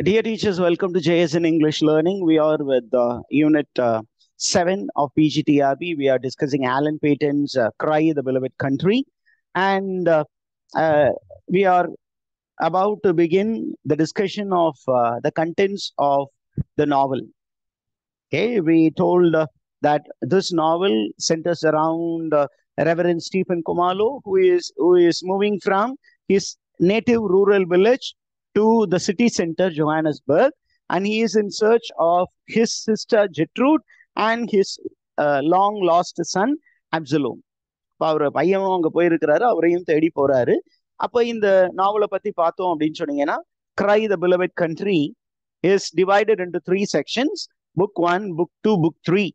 Dear teachers, welcome to JSN English Learning. We are with Unit 7 of PGTRB. We are discussing Alan Paton's Cry, the Beloved Country. And we are about to begin the discussion of the contents of the novel. Okay, we told that this novel centers around Reverend Stephen Kumalo, who is moving from his native rural village to the city center, Johannesburg, and he is in search of his sister Gertrude and his long lost son Absalom. அவர் பையனும் அங்க போயிருக்கிறாரு, அவரையும் தேடி போறாரு. அப்ப இந்த நாவலை பத்தி பார்த்தோம் அப்படின்னு சொன்னீங்கன்னா, Cry the Beloved Country is divided into 3 sections: book 1, book 2, book 3,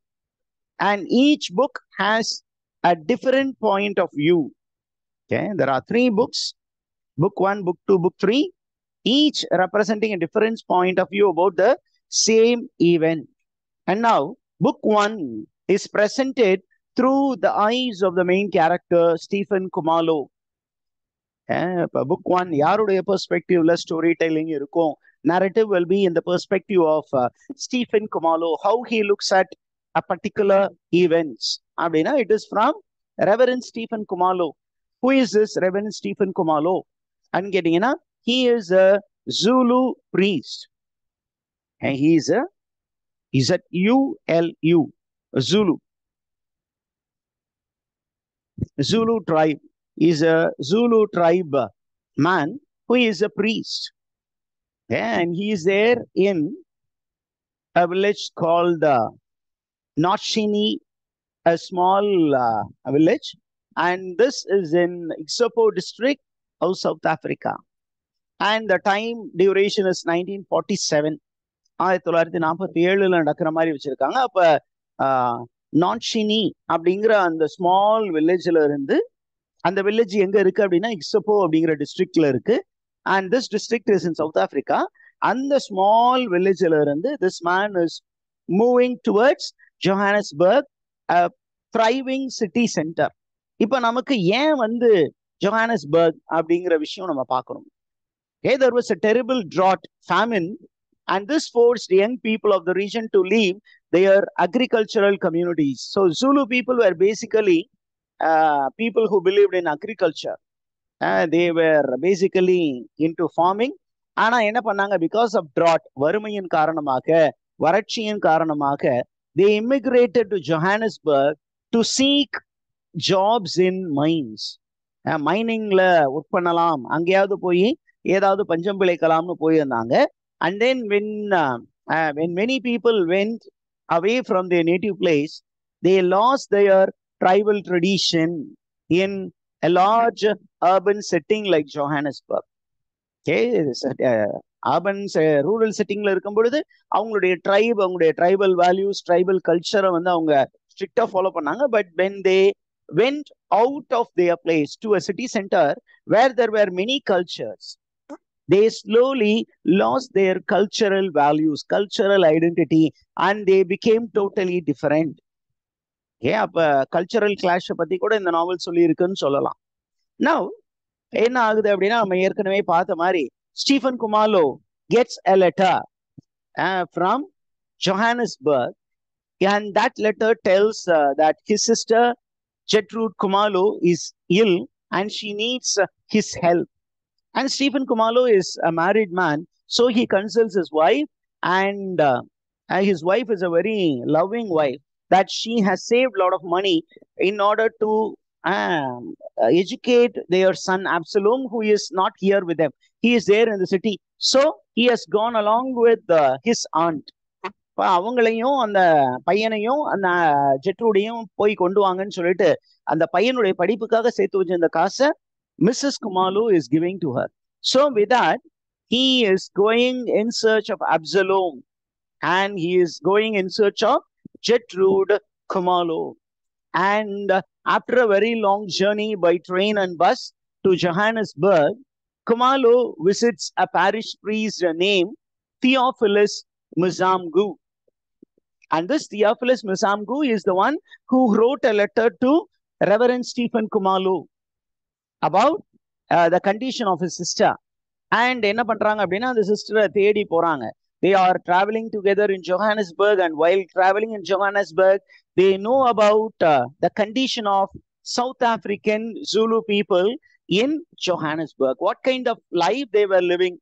and each book has a different point of view. Okay, there are 3 books: book 1, book 2, book 3, each representing a different point of view about the same event. And now book 1 is presented through the eyes of the main character Stephen Kumalo. Book 1 யாருடைய பெர்ஸ்பெக்டிவ்ல story telling இருக்கும். Narrative will be in the perspective of Stephen Kumalo, how he looks at a particular events. அப்படின்னா it is from Reverend Stephen Kumalo. Who is this Reverend Stephen Kumalo? And கேட்டீங்கன்னா, he is a Zulu priest. And he is a ZULU, Zulu tribe. Is a Zulu tribe man who is a priest. And he is there in a village called Notchini, a small village. And this is in Ixopo district of South Africa. And the time duration is 1947. 1947 நடக்கிற மாதிரி வச்சிருக்காங்க. அப்ப நாட்ஷினி அப்படிங்கிற அந்த small வில்லேஜ்ல இருந்து, அந்த village எங்க இருக்கு அப்படின்னா இக்ஸப்போ அப்படிங்கிற டிஸ்ட்ரிக்ட்ல இருக்கு. And this district is in South Africa. அந்த ஸ்மால் வில்லேஜ்ல இருந்து this man is moving towards Johannesburg, thriving city centre. இப்ப நமக்கு ஏன் ஜோஹானஸ்பர்க் அப்படிங்கிற விஷயம் நம்ம பார்க்கணும். Okay, there was a terrible drought, famine, and this forced young people of the region to leave their agricultural communities. So Zulu people were basically people who believed in agriculture. They were basically into farming. ஆனா என்ன பண்ணாங்க, because of drought, வறுமையின் காரணமாக, வறட்சியின் காரணமாக, they immigrated to Johannesburg to seek jobs in mines. மைனிங்ல work பண்ணலாம், அங்கேயாவது போய் ஏதாவது பஞ்சம் பிழைக்கலாம்னு போயிருந்தாங்க. And then when many people went away from their native place, they lost their tribal tradition in a large urban setting like Johannesburg. Okay, urban rural settingல இருக்கும் பொழுது அவங்களுடைய tribal values, tribal culture அவங்க ஸ்ட்ரிக்டா ஃபாலோ பண்ணாங்க. But when they went out of their place to a city center where there were many cultures, they slowly lost their cultural values, cultural identity, and they became totally different. அப்ப cultural clash பத்தி கூட இந்த நாவல் சொல்லி இருக்குன்னு சொல்லலாம். Now என்ன ஆகுது அப்படின்னா, நம்ம ஏற்கனவே பார்த்த மாதிரி Stephen குமாலோ gets a letter from Johannesburg, and that letter tells that his sister Gertrude Kumalo is ill and she needs his help. And Stephen Kumalo is a married man, so he consults his wife, and his wife is a very loving wife, that she has saved a lot of money in order to educate their son Absalom, who is not here with them. He is there in the city. So he has gone along with his aunt. அவங்களையும் அந்த பையனையும் அந்த ஜெட்ரூடையும் போய் கொண்டு வாங்கன்னு சொல்லிட்டு அந்த பையனுடைய படிப்புக்காக சேர்த்து வச்சிருந்த காசை Mrs. Kumalo is giving to her. So with that, he is going in search of Absalom, and he is going in search of Gertrude Kumalo. And after a very long journey by train and bus to Johannesburg, Kumalo visits a parish priest named Theophilus Musambu. And this Theophilus Musambu is the one who wrote a letter to Reverend Stephen Kumalo about the condition of his sister. And என்ன பண்றாங்க அப்படின்னா அந்த சிஸ்டரை தேடி போறாங்க. They are traveling together in Johannesburg, and while traveling in Johannesburg, they know about the condition of South African Zulu people in Johannesburg. What kind of life they were living.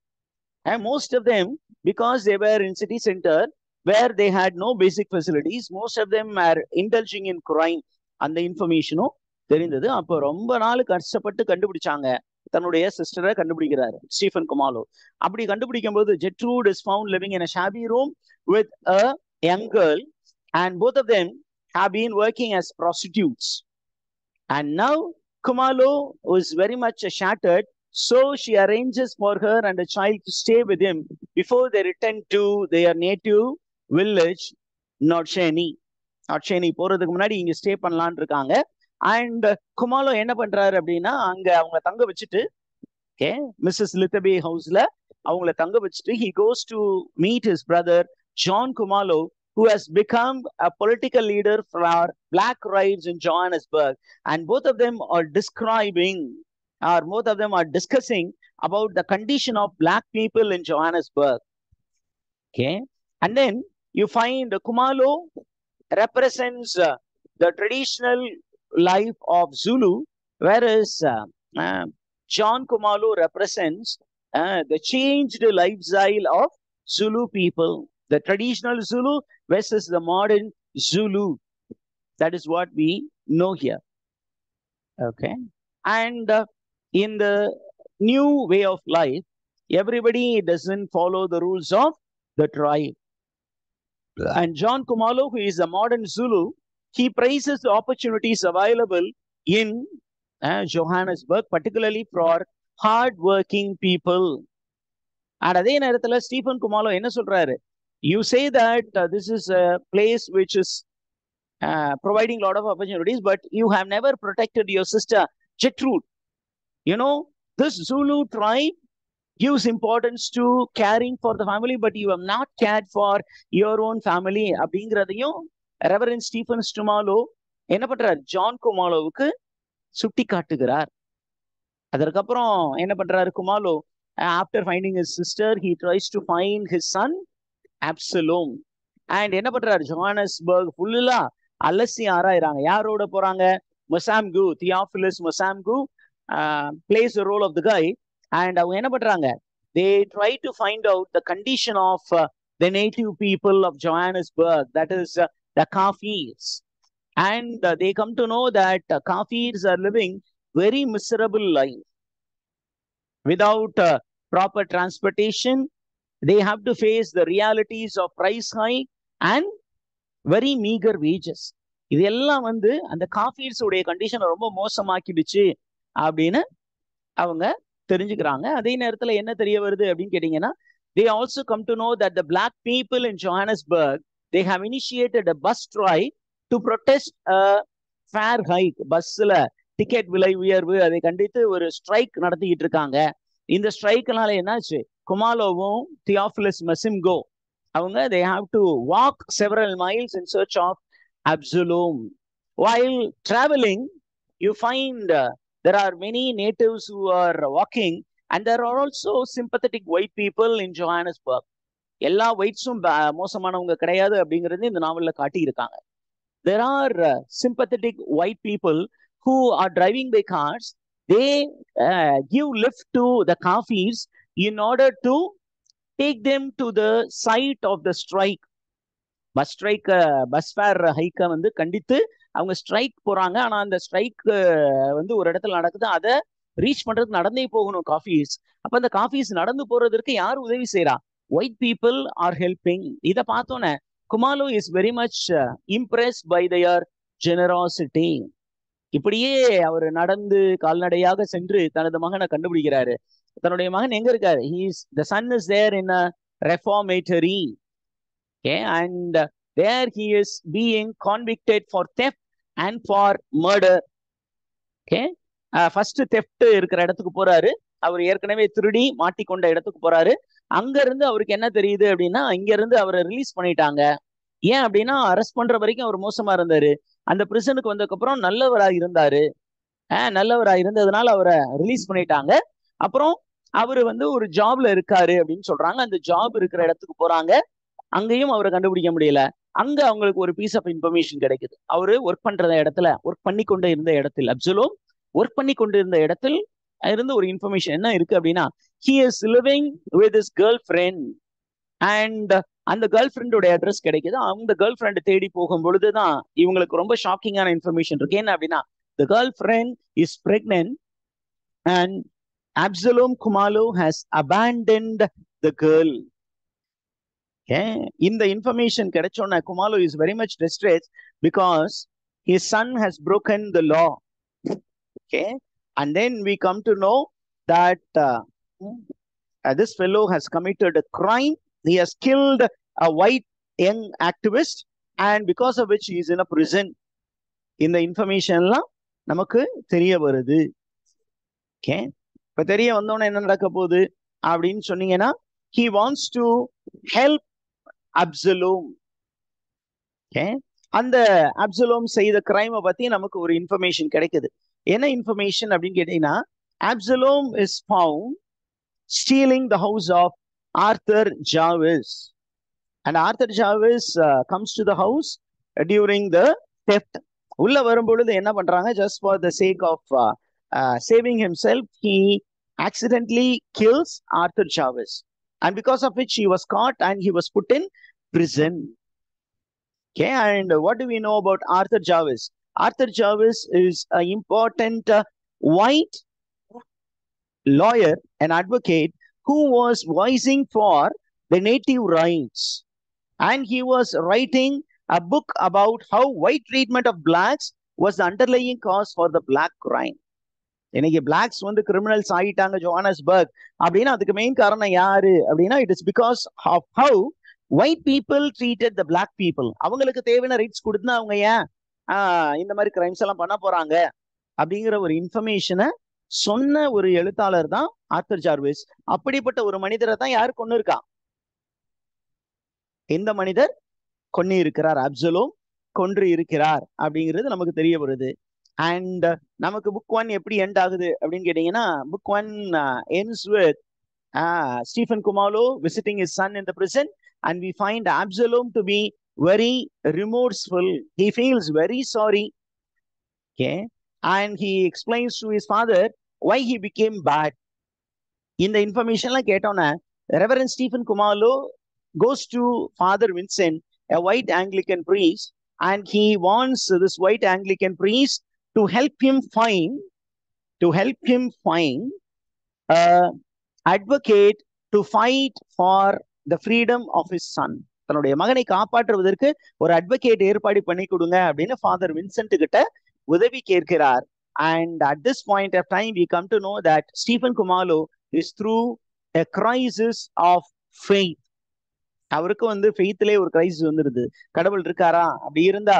And most of them, because they were in city center where they had no basic facilities, most of them are indulging in crime. அந்த இன்ஃபர்மேஷனும் தெரிந்தது. அப்போ ரொம்ப நாள் கஷ்டப்பட்டு கண்டுபிடிச்சாங்க. தன்னுடைய சிஸ்டரை கண்டுபிடிக்கிறாரு Stephen குமாலோ. அப்படி கண்டுபிடிக்கும் போது Gertrude is found living in a shabby room with a young girl, and both of them have been working as prostitutes. And now Kumalo was very much shattered, so she arranges for her and a child to stay with him before they return to their native village, Notcheni. Notcheni போறதுக்கு முன்னாடி இங்க stay பண்ணலான்னு இருக்காங்க. And குமாலோ என்ன பண்றாரு அப்படின்னா அங்க அவங்க தங்க வச்சுட்டு, ஓகே, மிஸ்ஸஸ் லித்தபே ஹவுஸ்ல அவங்கள தங்க வச்சுட்டு he goes to meet his brother John Kumalo, who has become a political leader for black rights in Johannesburg, and both of them are discussing about the condition of black people in Johannesburg. Okay, and then you find Kumalo represents the traditional life of Zulu, whereas John Kumalo represents the changed lifestyle of Zulu people, the traditional Zulu versus the modern Zulu. That is what we know here. Okay, and in the new way of life, everybody doesn't follow the rules of the tribe. And John Kumalo, who is a modern Zulu, he praises the opportunities available in Johannesburg, particularly for hard-working people. And அதே நேரத்துல Stephen Kumalo என்ன சொல்றாரு? You say that this is a place which is providing a lot of opportunities, but you have never protected your sister Gertrude. You know, this Zulu tribe gives importance to caring for the family, but you have not cared for your own family. அப்படிங்கிறதையும் reverend Stephen Kumalo என்ன பண்றாரு? John குமாலோவுக்கு சுட்டி காட்டுகிறார். அதற்கப்புறம் என்ன பண்றாரு Kumalo? After finding his sister, he tries to find his son Absalom. And என்ன பண்றாரு? ஜோஹானஸ்பர்க் ஃபுல்லா அலசி ஆராயிறாங்க. யாரோட போறாங்க? Msimangu, Theophilus Msimangu plays the role of the guy. And அவங்க என்ன பண்றாங்க? They try to find out the condition of the native people of Johannesburg, that is the Kafirs. And they come to know that Kafirs are living very miserable life. Without proper transportation, they have to face the realities of price hike and very meager wages. இதெல்லாம் வந்து அந்த காஃபீர்ஸ் உடைய கண்டிஷனை ரொம்ப மோசமாக்கிடுச்சு அப்படின்னு அவங்க தெரிஞ்சுக்கிறாங்க. அதே நேரத்துல என்ன தெரிய வருது அப்படின்னு கேட்டீங்கன்னா, they also come to know that the black people in Johannesburg, they have initiated a bus strike to protest a fare hike. பஸ்ல டிக்கெட் விலை உயர்வு அதை கண்டித்து ஒரு ஸ்ட்ரைக் நடத்திக்கிட்டு இருக்காங்க. இந்த ஸ்ட்ரைக்னால என்னாச்சு? குமாலோவும் தியோஃபிலஸ் மசிம்கோ அவங்க they have to walk several miles in search of Absalom. While traveling, you find there are many natives who are walking, and there are also sympathetic white people in Johannesburg. எல்லா ஒயிட்ஸும் மோசமானவங்க கிடையாது அப்படிங்கிறது இந்த நாவல்ல காட்டி இருக்காங்க. There are sympathetic white people who are driving by cars. They give lift to the Kafirs in order to take them to the site of the strike. Bus strike, bus fare ஹைக்கை வந்து கண்டித்து அவங்க strike போறாங்க. ஆனா அந்த strike வந்து ஒரு இடத்துல நடக்குது, அதை ரீச் பண்றதுக்கு நடந்தே போகணும் காஃபீஸ். அப்ப அந்த காஃபீஸ் நடந்து போறதற்கு யார் உதவி செய்யறா? White people are helping. இதை பார்த்தோன்னே Kumalo is very much impressed by their generosity. இப்படியே அவர் நடந்து கால்நடையாக சென்று தனது மகனை கண்டுபிடிக்கிறாரு. தன்னுடைய மகன் எங்க இருக்காரு? the son is there in a reformatory. Okay, and there he is being convicted for theft and for murder. Okay, first theft இருக்கிற இடத்துக்கு போறாரு. அவர் ஏற்கனவே திருடி மாட்டிக்கொண்ட இடத்துக்கு போறாரு. அங்க இருந்து அவருக்கு என்ன தெரியுது அப்படின்னா, இங்க இருந்து அவரை ரிலீஸ் பண்ணிட்டாங்க. ஏன் அப்படின்னா, அரெஸ்ட் பண்ற வரைக்கும் அவர் மோசமா இருந்தாரு. அந்த பிரிசனுக்கு வந்ததுக்கு அப்புறம் நல்லவரா இருந்தாரு. நல்லவரா இருந்ததுனால அவரை ரிலீஸ் பண்ணிட்டாங்க. அப்புறம் அவரு வந்து ஒரு ஜாப்ல இருக்காரு அப்படின்னு சொல்றாங்க. அந்த ஜாப் இருக்கிற இடத்துக்கு போறாங்க. அங்கேயும் அவரை கண்டுபிடிக்க முடியல. அங்க அவங்களுக்கு ஒரு பீஸ் ஆஃப் இன்ஃபர்மேஷன் கிடைக்குது. அவரு ஒர்க் பண்ணி கொண்டு இருந்த இடத்தில் அப்சலோம் ஒர்க் பண்ணி கொண்டு இருந்த இடத்தில் இருந்து ஒரு இன்ஃபர்மேஷன் என்ன இருக்கு அப்படின்னா, he is living with his girlfriend and அந்த கேர்ள் ஃப்ரெண்டோட அட்ரஸ் கிடைக்குது. அந்த கேர்ள் ஃப்ரெண்ட் தேடி போகும் பொழுதுதான் இவங்களுக்கு ரொம்ப ஷாக்கிங்கான இன்ஃபர்மேஷன் இருக்கு. என்ன அப்படின்னா, the girlfriend is pregnant and Absalom Khumalo has abandoned the girl. இந்த இன்ஃபர்மேஷன் கிடைச்சோன்னா Kumalo is very much distressed because his son has broken the law. Okay, and then we come to know that this fellow has committed a crime. He has killed a white young activist, and because of which he is in a prison. இந்த இன்ஃபர்மேஷன்லாம் நமக்கு தெரிய வருது. Okay, இப்ப தெரிய வந்தோன்னா என்ன நடக்க போகுது அப்படின்னு சொன்னீங்கன்னா, he wants to help Absalom. அந்த அப்சலோம் செய்த கிரைமை பத்தி நமக்கு ஒரு இன்ஃபர்மேஷன் கிடைக்குது. என்ன இன்ஃபர்மேஷன் அப்படின்னு கேட்டீங்கன்னா, Absalom is found stealing the house of Arthur ஜாவிஸ். அண்ட் ஆர்தர் ஜாவிஸ் comes to the house during the theft. உள்ள வரும்பொழுது என்ன பண்றாங்க, just for the sake of saving himself he accidentally kills Arthur Chavez, and because of which he was caught and he was put in prison. Okay, and what do we know about Arthur Chavez? Arthur Chavez is an important white lawyer, an advocate who was voicing for the native rights, and he was writing a book about how white treatment of blacks was the underlying cause for the black crime. இன்னைக்கு blacks வந்து criminals ஆகிட்டாங்க Johannesburg அப்படின்னா அதுக்கு main காரணம் யாரு அப்படின்னா, it is because of how white people treated the black people. அவங்களுக்கு தேவையான ரைட்ஸ் கொடுத்து அவங்க ஏன் இந்த மாதிரி கிரைம்ஸ் எல்லாம் பண்ண போறாங்க அப்படிங்கிற ஒரு இன்ஃபர்மேஷனை சொன்ன ஒரு எழுத்தாளர் தான் ஆர்தர் ஜார்விஸ். அப்படிப்பட்ட ஒரு மனிதரை தான் யாரு கொண்டு இருக்கா, இந்த மனிதர் கொண்டு இருக்கிறார், அப்சலோம் கொன்று இருக்கிறார் அப்படிங்கிறது நமக்கு தெரிய வருது. அண்ட் நமக்கு புக் 1 எப்படி எண்ட் ஆகுது அப்படின்னு கேட்டீங்கன்னா, book 1 ends with Stephen Khumalo visiting his son in the prison, and we find Absalom to be very remorseful. He feels very sorry. Okay, and he explains to his father why he became bad. இந்த இன்ஃபர்மேஷன்லாம் கேட்டோன்னா reverend Stephen Kumalo goes to Father Vincent, a white Anglican priest, and he wants this white Anglican priest to help him find an advocate to fight for the freedom of his son. தன்னுடைய மகனை காப்பாற்றுவதற்கு ஒரு advocate ஏற்பாடு பண்ணி கொடுங்க அப்படின்னு father Vincent கிட்ட உதவி கேட்கிறார். And at this point of time we come to know that Stephen Khumalo is through a crisis of faith. அவருக்கு வந்து ஃபெய்த்லே ஒரு கிரைசிஸ் வந்துருது. கடவுள் இருக்காரா, அப்படி இருந்தா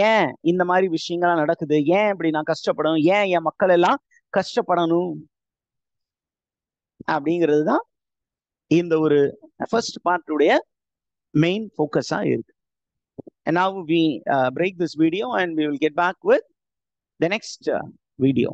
ஏன் இந்த மாதிரி விஷயங்கள்லாம் நடக்குது, ஏன் இப்படி நான் கஷ்டப்படணும், ஏன் என் மக்கள் எல்லாம் கஷ்டப்படணும் அப்படிங்கிறது தான் இந்த ஒரு ஃபர்ஸ்ட் பார்ட்டுடைய மெயின் ஃபோக்கஸா இருக்கு. And now we break this video and we will get back with the next video.